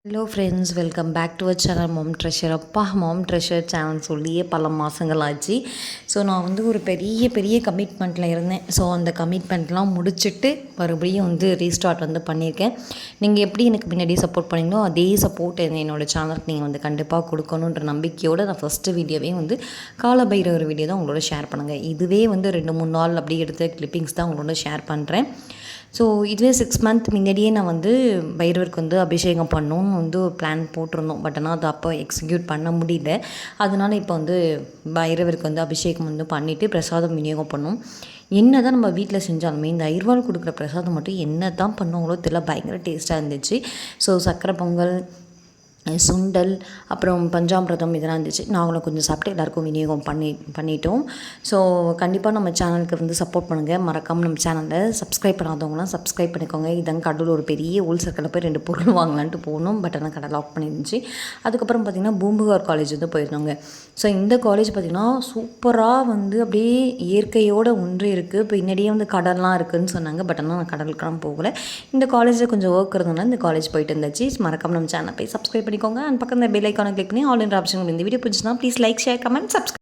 Hello friends, welcome back to our channel mom treasure. அப்பா mom treasure channel சொல்லியே பல மாதங்கள் ஆச்சு. ஸோ நான் வந்து ஒரு பெரிய கமிட்மெண்ட்டில் இருந்தேன். ஸோ அந்த கமிட்மெண்ட்லாம் முடிச்சுட்டு மறுபடியும் வந்து ரீஸ்டார்ட் வந்து பண்ணியிருக்கேன். நீங்கள் எப்படி எனக்கு முன்னாடியே சப்போர்ட் பண்ணிங்களோ அதே சப்போர்ட் என்னோடய சேனலுக்கு நீங்கள் வந்து கண்டிப்பாக கொடுக்கணுன்ற நம்பிக்கையோடு நான் ஃபஸ்ட்டு வீடியோவே வந்து காலபைரவர் வீடியோ தான் உங்களோட ஷேர் பண்ணுங்கள். இதுவே வந்து 2-3 நாள் அப்படி எடுத்த கிளிப்பிங்ஸ் தான் உங்களோட ஷேர் பண்ணுறேன். ஸோ இதுவே 6 மந்த் முன்னாடியே நான் வந்து பைரவருக்கு வந்து அபிஷேகம் பண்ணணும்னு வந்து ஒரு பிளான் போட்டிருந்தோம். பட் ஆனால் அது அப்போ எக்ஸிக்யூட் பண்ண முடியல. அதனால இப்போ வந்து பைரவருக்கு வந்து அபிஷேகம் வந்து பண்ணிவிட்டு பிரசாதம் விநியோகம் பண்ணோம். என்ன தான் நம்ம வீட்டில் செஞ்சாலுமே இந்த ஐயர்வாள் கொடுக்குற பிரசாதம் மட்டும் என்ன தான் பண்ணுவாங்களோ தெரியல, பயங்கர டேஸ்ட்டாக இருந்துச்சு. ஸோ சக்கரை பொங்கல், சுண்டல், அப்புறம் பஞ்சாமிர்தம் இதெல்லாம் இருந்துச்சு. நாங்களும் கொஞ்சம் சாப்பிட்டு எல்லாேருக்கும் விநியோகம் பண்ணிட்டோம். ஸோ கண்டிப்பாக நம்ம சேனலுக்கு வந்து சப்போர்ட் பண்ணுங்கள். மறக்காமல் நம்ம சேனலில் சப்ஸ்கிரைப் பண்ணாதவங்களாம் சப்ஸ்கிரைப் பண்ணிக்கோங்க. இதாங்க கடலூர் ஒரு பெரிய ஹோல்சேல் கடையில் போய் 2 பொருள் வாங்கலான்ட்டு போனோம். பட் ஆனால் கடை லாக் பண்ணியிருந்துச்சு. அதுக்கப்புறம் பார்த்திங்கன்னா பூம்புகார் காலேஜ் வந்து போயிருந்தோங்க. ஸோ இந்த காலேஜ் பார்த்திங்கன்னா சூப்பராக வந்து அப்படியே இயற்கையோடு ஒன்று இருக்குது. பின்னாடியே வந்து கடல்லாம் இருக்குதுன்னு சொன்னாங்க. பட் ஆனால் நான் கடலுக்கெல்லாம் போகலை. இந்த காலேஜில் கொஞ்சம் ஒர்க் இருந்ததுனால இந்த காலேஜ் போயிட்டு இருந்துச்சு. மறக்காமல் நம்ம சேனலை போய் சப்ஸ்கிரைப் பண்ணிக்கோங்க. அண்ட் பக்கம் இந்த பெல் ஐக்கானை கிளிக் பண்ணி ஆல் என்ற ஆப்ஷன். இந்த வீடியோ பிடிச்சினா please like, share, comment, subscribe.